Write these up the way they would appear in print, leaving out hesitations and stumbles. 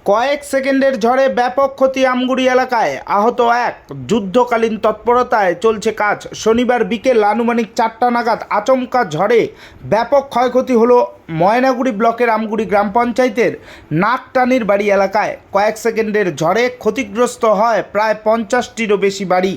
কয়েক সেকেন্ডের ঝড়ে ব্যাপক ক্ষতি আমগুড়ি এলাকায়, আহত এক। যুদ্ধকালীন তৎপরতায় চলছে কাজ। শনিবার বিকেল আনুমানিক 4টা নাগাদ আচমকা ঝড়ে ব্যাপক ক্ষয়ক্ষতি হলো ময়নাগুড়ি ব্লকের আমগুড়ি গ্রাম পঞ্চায়েতের নাকটানির বাড়ি এলাকায়। কয়েক সেকেন্ডের ঝড়ে ক্ষতিগ্রস্ত হয় প্রায় 50টিরও বেশি বাড়ি।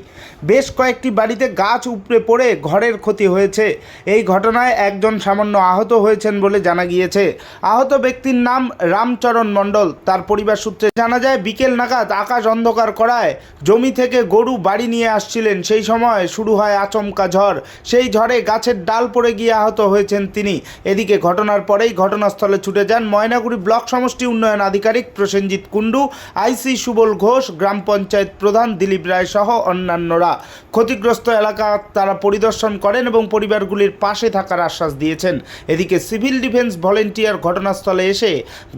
বেশ কয়েকটি বাড়িতে গাছ উপড়ে পড়ে ঘরের ক্ষতি হয়েছে। এই ঘটনায় একজন সামান্য আহত হয়েছেন বলে জানা গিয়েছে। আহত ব্যক্তির নাম রামচরণ মণ্ডল। তার পরিবার সূত্রে জানা যায়, বিকেল নাগাদ আকাশ অন্ধকার করায় জমি থেকে গরু বাড়ি নিয়ে আসছিলেন। সেই সময় শুরু হয় আচমকা ঝড়। সেই ঝড়ে গাছের ডাল পড়ে গিয়ে আহত হয়েছেন তিনি। এদিকে ঘটনার পরেই ঘটনাস্থলে ছুটে যান ময়নাগুড়ি ব্লক সমষ্টি উন্নয়ন আধিকারিক প্রসেনজিৎ কুণ্ডু, আইসি সুবল ঘোষ, গ্রাম পঞ্চায়েত প্রধান দিলীপ রায় সহ অন্যান্যরা। ক্ষতিগ্রস্ত এলাকা তারা পরিদর্শন করেন এবং পরিবারগুলির পাশে থাকার আশ্বাস দিয়েছেন। এদিকে সিভিল ডিফেন্স ভলেন্টিয়ার ঘটনাস্থলে এসে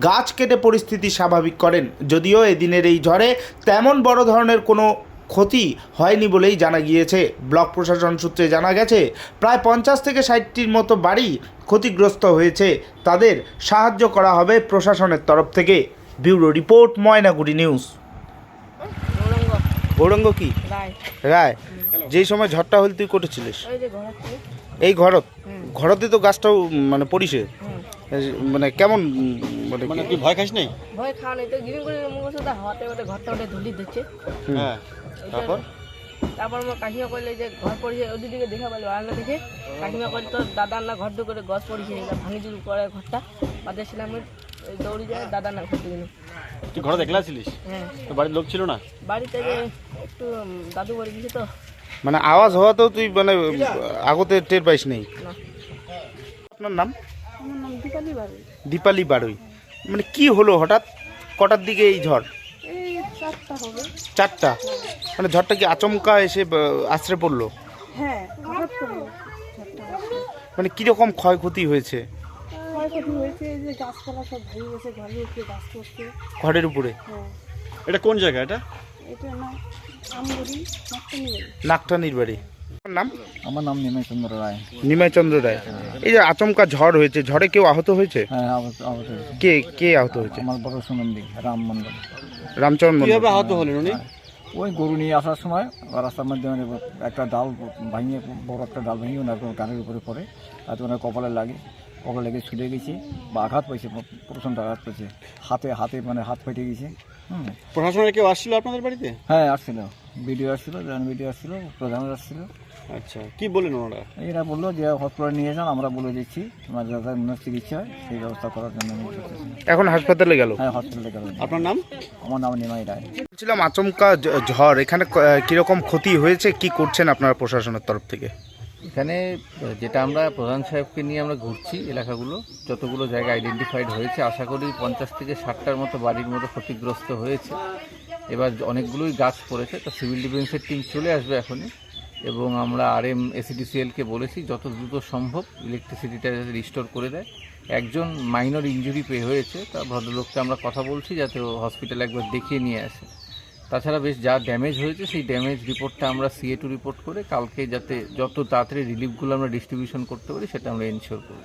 গাছ কেটে পরিস্থিতি স্বাভাবিক করেন। যদিও এদিনের এই ঝড়ে তেমন বড় ধরনের কোনো ক্ষতি হয়নি বলেই জানা গিয়েছে। ব্লক প্রশাসন সূত্রে জানা গেছে, প্রায় 50 থেকে 60টির মতো বাড়ি ক্ষতিগ্রস্ত হয়েছে। তাদের সাহায্য করা হবে প্রশাসনের তরফ থেকে। Bureau report, Maynaguri news. Gouranga কি রায়, যেই সময় ঝড়টা হল তুই কোটেছিলিস? এই ঘরতে তো গাছটাও মানে পড়িছে, মানে কেমন, মানে কি ভয় খাস নাই? ভয় খাওয়া নেই তো, গিরিং করে মুখে হাওয়াতে ওটা ঘরটা ওটা ধুলি দিচ্ছে। হ্যাঁ, তারপর আমার কাকিমা কইলে যে ঘর পড়িছে, ওদিকে দেখা পাইলো আড়ালে দেখে কাকিমা কইলে তো দাদার না ঘর করে গছ পড়িছে, ভাঙি চুরি করে ঘরটা বাদে ছিলাম, দৌড়ি যায় দাদার না ঘর দিকে। তুই ঘরে দেখলা ছিলিস? হ্যাঁ। তো বাড়ির লোক ছিল না? বাড়িতে যে একটু দাদু বাড়ি দিছে তো, মানে আওয়াজ হওয়াতেও তুই মানে আগতে টের পাইস নেই? না। আপনার নাম? আমার নাম দীপালি বাড়ি। দীপালি বাড়ুই। মানে কি হলো হঠাৎ, কটার দিকে এই ঝড়? এই 4টা হবে। 4টা? মানে ঝড়টা কি আচমকা এসে আছড়ে পড়লো? হ্যাঁ, হঠাৎ করে 4টা। মানে কিরকম ক্ষয়ক্ষতি হয়েছে? ক্ষয়ক্ষতি হয়েছে যে গাছপালা সব ভেঙে গেছে, ঘরের উপরে গাছ পড়ছে। ঘরের উপরে? হ্যাঁ। এটা কোন জায়গা? এটা না আমগুড়ি নাকটানির বাড়ি। নাম? আমার নাম নিমাইচন্দ্র রায়। নিমাইচন্দ্র রায়। এই যে আচমকা ঝড় হয়েছে, ঝড়ে কেউ আহত হয়েছে? হ্যাঁ, আহত হয়েছে। কে আহত হয়েছে? আমার বড় সুনন্দী রাম মন্ডল। রামচরণ মণ্ডল। কিভাবে আহত হলেন উনি? ওই গরু নিয়ে আসার সময় রাস্তার মধ্যে মানে একটা ডাল ভাঙিয়ে, বড় একটা ডাল ভেঙে ওনার কানের উপরে পড়ে, তাতে ওনার কপালে লেগে ছুটে গেছে বা আঘাত পেয়েছে, প্রচণ্ড আঘাত পেয়েছে। হাতে মানে হাত ফেটে গেছে। প্রশাসনের কেউ আসছিল আপনাদের বাড়িতে? হ্যাঁ, আসছিল, ভিডিও আসছিল, প্রধান আসছিল। আচ্ছা, কি বলেন ওনারা? এরা বললো যে হসপিটালে নিয়ে যান, আমরা বলে দিচ্ছি তোমার যাতে চিকিৎসা হয় সেই ব্যবস্থা করার জন্য। এখন হাসপাতালে গেল? হ্যাঁ, হসপিটালে গেল। আপনার নাম? আমার নাম নিমাই রায়। বলছিলাম, আচমকা ঝড়, এখানে কিরকম ক্ষতি হয়েছে, কি করছেন আপনারা প্রশাসনের তরফ থেকে? এখানে যেটা আমরা প্রধান সাহেবকে নিয়ে আমরা ঘুরছি, এলাকাগুলো যতগুলো জায়গা আইডেন্টিফাইড হয়েছে, আশা করি 50 থেকে 60টার মতো বাড়ির মতো ক্ষতিগ্রস্ত হয়েছে। এবার অনেকগুলোই গাছ পড়েছে, তো সিভিল ডিফেন্সের টিম চলে আসবে এখনই, এবং আমরা RM ACDCLকে বলেছি যত দ্রুত সম্ভব ইলেকট্রিসিটিটা যাতে রিস্টোর করে দেয়। একজন মাইনর ইনজুরি হয়েছে, তা ভদ্রলোককে আমরা কথা বলছি যাতে ও হসপিটালে একবার দেখিয়ে নিয়ে আসে। তাছাড়া বেশ যা ড্যামেজ হয়েছে সেই ড্যামেজ রিপোর্টটা আমরা CA2 রিপোর্ট করে কালকে যাতে যত তাড়াতাড়ি রিলিফগুলো আমরা ডিস্ট্রিবিউশন করতে পারি সেটা আমরা এনশিওর করব।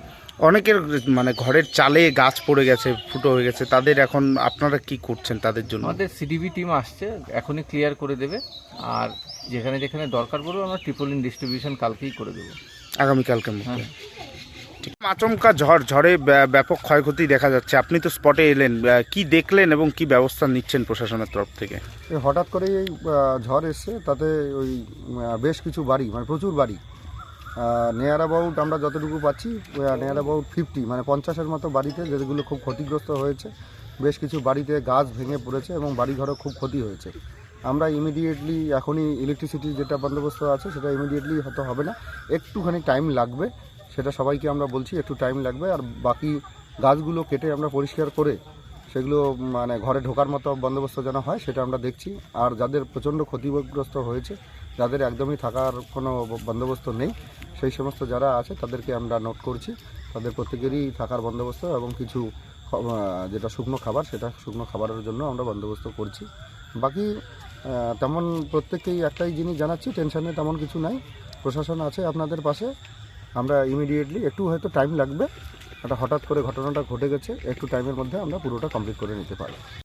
অনেকের মানে ঘরের চালে গাছ পড়ে গেছে, ফুটো হয়ে গেছে, তাদের এখন আপনারা কি করছেন তাদের জন্য? আমাদের CDB টিম আসছে, এখনই ক্লিয়ার করে দেবে, আর যেখানে যেখানে দরকার পড়বে আমরা ট্রিপলিন ডিস্ট্রিবিউশন কালকেই করে দেবো, আগামীকালকের মধ্যে। হ্যাঁ। আচমকা ঝড়ে ব্যাপক ক্ষয়ক্ষতি দেখা যাচ্ছে, আপনি তো স্পটে এলেন, কি দেখলেন এবং কি ব্যবস্থা নিচ্ছেন প্রশাসনের তরফ থেকে? হঠাৎ করেই এই ঝড় এসছে, তাতে ওই বেশ কিছু বাড়ি, মানে প্রচুর বাড়ি, নিয়ার অ্যাবাউট আমরা যতটুকু পাচ্ছি নিয়ার অ্যাবাউট 50 মানে 50-এর মতো বাড়িতে, যেগুলো খুব ক্ষতিগ্রস্ত হয়েছে। বেশ কিছু বাড়িতে গাছ ভেঙে পড়েছে এবং বাড়িঘরও খুব ক্ষতি হয়েছে। আমরা ইমিডিয়েটলি এখনই ইলেকট্রিসিটির যেটা বন্দোবস্ত আছে সেটা ইমিডিয়েটলি হয়তো হবে না, একটুখানি টাইম লাগবে, সেটা সবাইকে আমরা বলছি একটু টাইম লাগবে। আর বাকি গাছগুলো কেটে আমরা পরিষ্কার করে সেগুলো মানে ঘরে ঢোকার মতো বন্দোবস্ত যেন হয় সেটা আমরা দেখছি। আর যাদের প্রচণ্ড ক্ষতিগ্রস্ত হয়েছে, যাদের একদমই থাকার কোনো বন্দোবস্ত নেই, সেই সমস্ত যারা আছে তাদেরকে আমরা নোট করছি, তাদের প্রত্যেকেরই থাকার বন্দোবস্ত এবং কিছু যেটা শুকনো খাবার, সেটা শুকনো খাবারের জন্য আমরা বন্দোবস্ত করছি। বাকি তেমন প্রত্যেককেই একটাই জিনিস জানাচ্ছি, টেনশনে তেমন কিছু নাই, প্রশাসন আছে আপনাদের পাশে। আমরা ইমিডিয়েটলি, একটু হয়তো টাইম লাগবে, এটা হঠাৎ করে ঘটনাটা ঘটে গেছে, একটু টাইমের মধ্যে আমরা পুরোটা কমপ্লিট করে নিতে পারি।